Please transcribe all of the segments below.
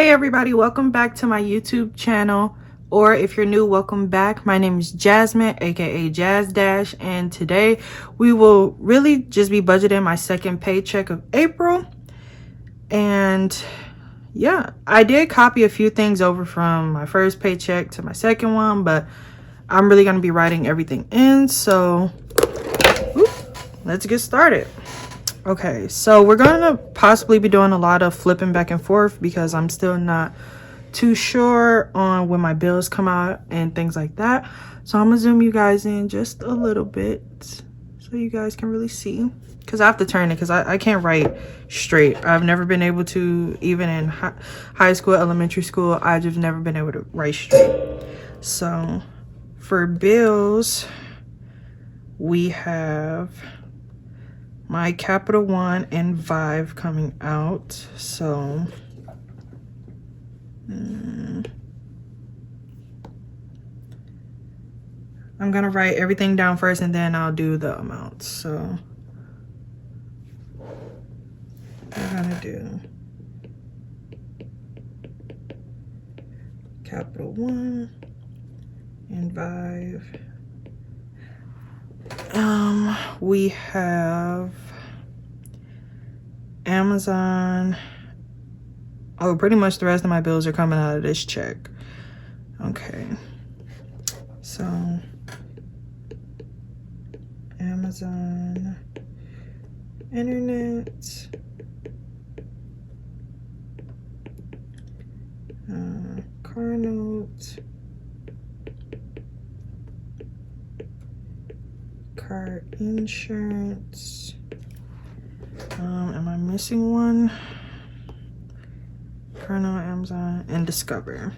Hey everybody, welcome back to my YouTube channel, or if you're new, welcome back. My name is Jasmine, aka Jazz Dash, and today we will really just be budgeting my second paycheck of April. And yeah, I did copy a few things over from my first paycheck to my second one, but I'm really going to be writing everything in, so let's get started. Okay, so we're gonna possibly be doing a lot of flipping back and forth because I'm still not too sure on when my bills come out and things like that. So I'm gonna zoom you guys in just a little bit so you guys can really see, because I have to turn it because I can't write straight. I've never been able to, even in high school, elementary school, I just never been able to write straight. So for bills, we have my Capital One and Vive coming out. So I'm gonna write everything down first and then I'll do the amounts. So we're gonna do Capital One and Vive. We have Amazon. Oh, pretty much the rest of my bills are coming out of this check. Okay, so Amazon, internet, car note, car insurance. Am I missing one? Car note, Amazon, and Discover.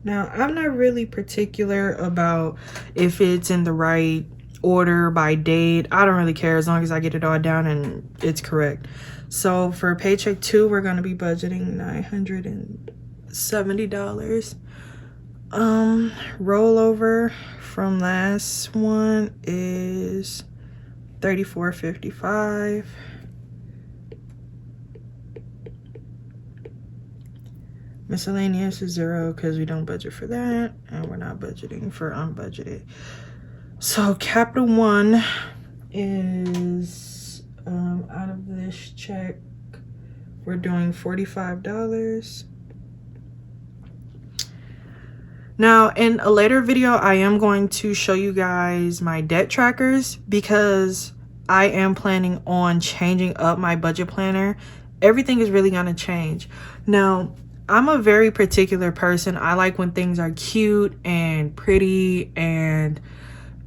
Now, I'm not really particular about if it's in the right order by date. I don't really care as long as I get it all down and it's correct. So for paycheck 2, we're going to be budgeting $970. Rollover from last one is $34.55. Miscellaneous is 0 because we don't budget for that, and we're not budgeting for unbudgeted. So Capital One is out of this check, we're doing $45. Now, in a later video, I am going to show you guys my debt trackers because I am planning on changing up my budget planner. Everything is really going to change. Now, I'm a very particular person. I like when things are cute and pretty, and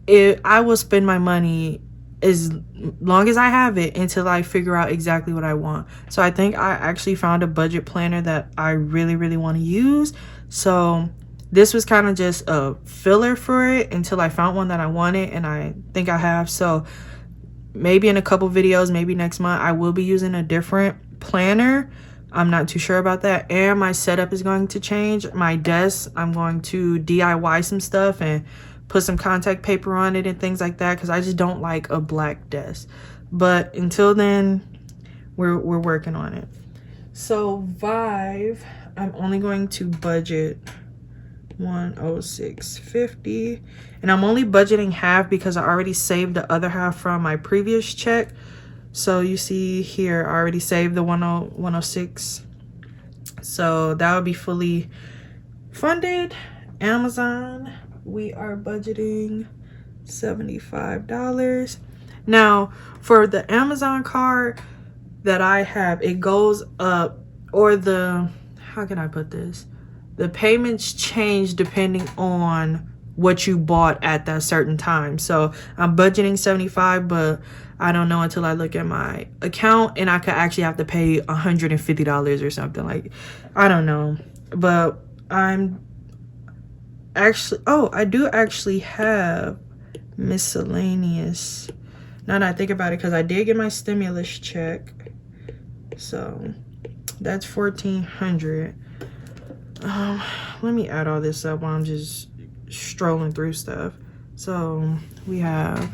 I will spend my money as long as I have it until I figure out exactly what I want. So I think I actually found a budget planner that I really, really want to use. So this was kind of just a filler for it until I found one that I wanted, and I think I have. So maybe in a couple videos, maybe next month, I will be using a different planner. I'm not too sure about that. And my setup is going to change. My desk, I'm going to DIY some stuff and put some contact paper on it and things like that, because I just don't like a black desk. But until then, we're working on it. So Vive, I'm only going to budget $106.50, and I'm only budgeting half because I already saved the other half from my previous check. So you see here, I already saved the 106, so that would be fully funded. Amazon, we are budgeting $75. Now for the Amazon card that I have, it goes up, or how can I put this, the payments change depending on what you bought at that certain time. So I'm budgeting $75, but I don't know until I look at my account, and I could actually have to pay $150 or something. Like, I don't know. But I'm actually, I do actually have miscellaneous, now that I think about it, because I did get my stimulus check. So that's $1,400. Let me add all this up while I'm just strolling through stuff. So we have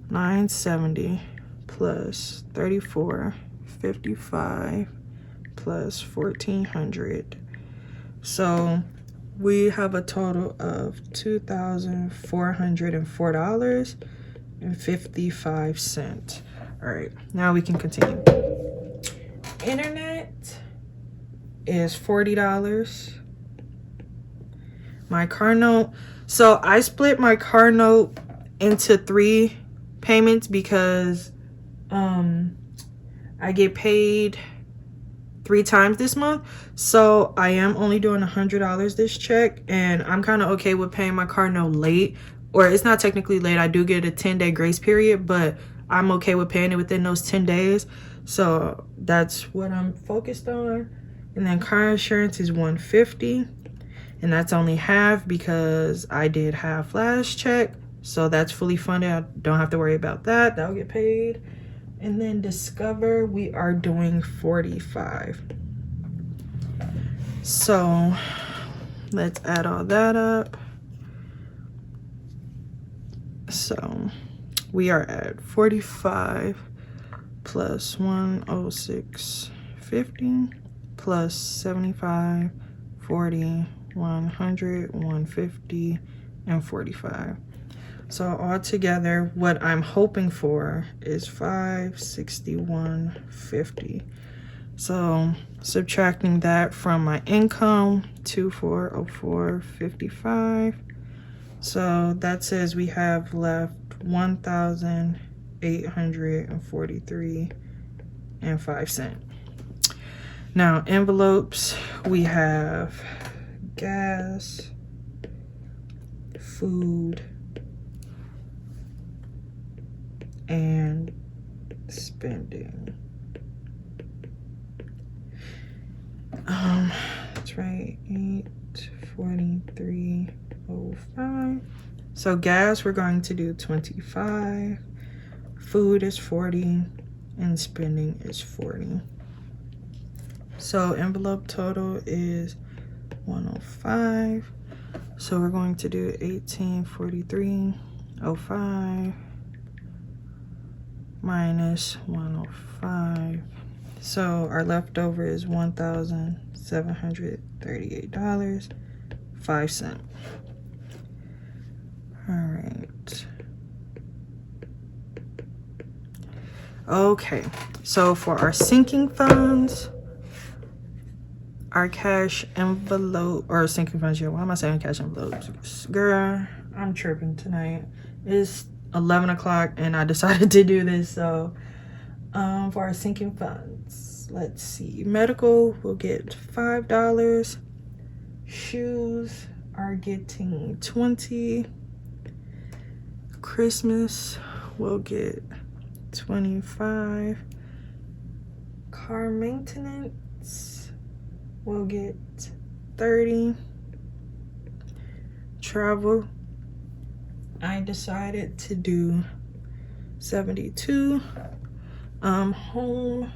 970 plus 34 155 plus 1400. So we have a total of $2,404.55. All right, now we can continue. Internet is $40. My car note, so I split my car note into 3 payments because I get paid 3 times this month. So I am only doing $100 this check, and I'm kind of okay with paying my car note late. Or it's not technically late, I do get a 10-day grace period, but I'm okay with paying it within those 10 days. So that's what I'm focused on. And then car insurance is $150, and that's only half because I did half last check. So that's fully funded. I don't have to worry about that. That'll get paid. And then Discover, we are doing $45. So let's add all that up. So we are at 45 plus 106.50 plus 75, 40, 100, 150, and 45. So altogether, what I'm hoping for is $561.50. So subtracting that from my income, 2,404.55. So that says we have left $1,843.05. Now envelopes, we have gas, food, and spending. That's right, 843.05. So gas, we're going to do 25, food is 40, and spending is 40. So envelope total is 105. So we're going to do 1843.05 minus 105. So our leftover is $1,738.05. All right. Okay, so for our sinking funds, our cash envelope, or sinking funds, yeah, why am I saying cash envelopes? Girl, I'm tripping tonight. It's 11 o'clock and I decided to do this. So for our sinking funds, let's see, medical will get $5, shoes are getting 20, Christmas will get 25, car maintenance will get 30, travel, I decided to do 72, home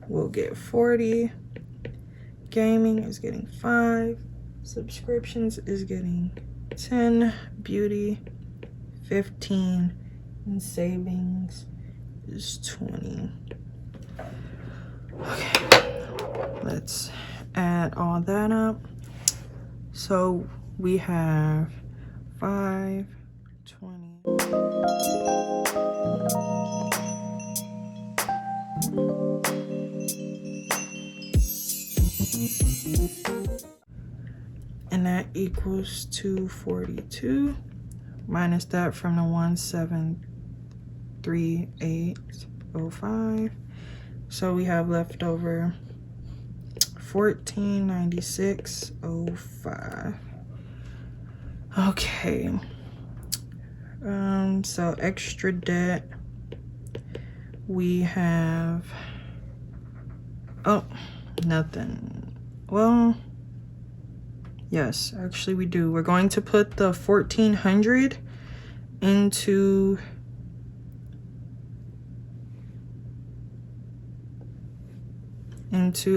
will get 40, gaming is getting 5, subscriptions is getting 10, beauty 15, and savings is 20. Okay, let's add all that up. So we have 520. And that equals 242. Minus that from the 1,738.05. So we have left over $1,496.05. Okay. So extra debt, we have, oh, nothing. Well, yes, actually we do. We're going to put the 1,400 into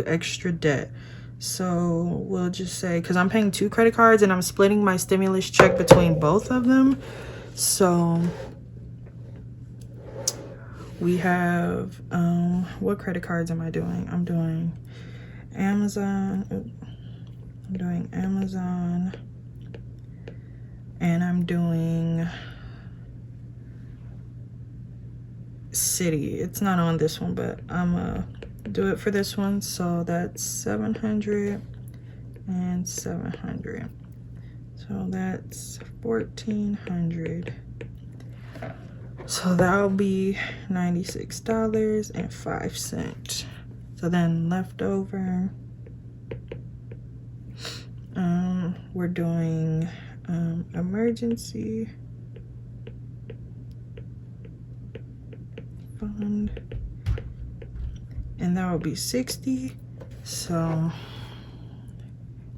extra debt. So we'll just say, because I'm paying 2 credit cards and I'm splitting my stimulus check between both of them. So We have what credit cards am I doing? I'm doing Amazon. I'm doing Amazon, and I'm doing Citi. It's not on this one, but I'm gonna do it for this one. So that's 700 and 700. So that's 1,400. So that'll be $96.05. So then leftover, we're doing emergency fund, and that will be 60. So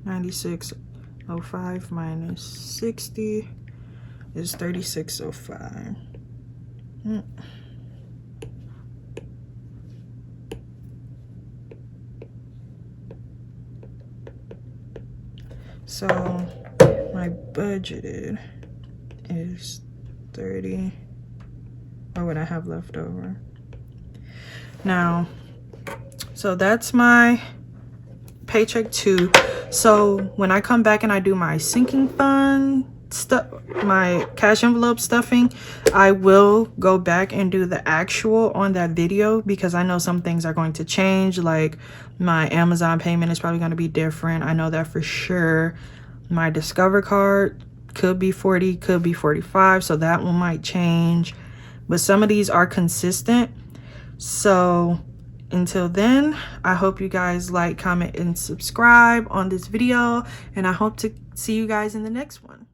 96.05 minus 60 is 36.05. So my budgeted is 30. Or what I have left over. Now, so that's my paycheck 2. So when I come back and I do my sinking fund stuff, my cash envelope stuffing, I will go back and do the actual on that video, because I know some things are going to change. Like my Amazon payment is probably going to be different. I know that for sure. My Discover card could be 40, could be 45, so that one might change, but some of these are consistent. So until then, I hope you guys like, comment, and subscribe on this video, and I hope to see you guys in the next one.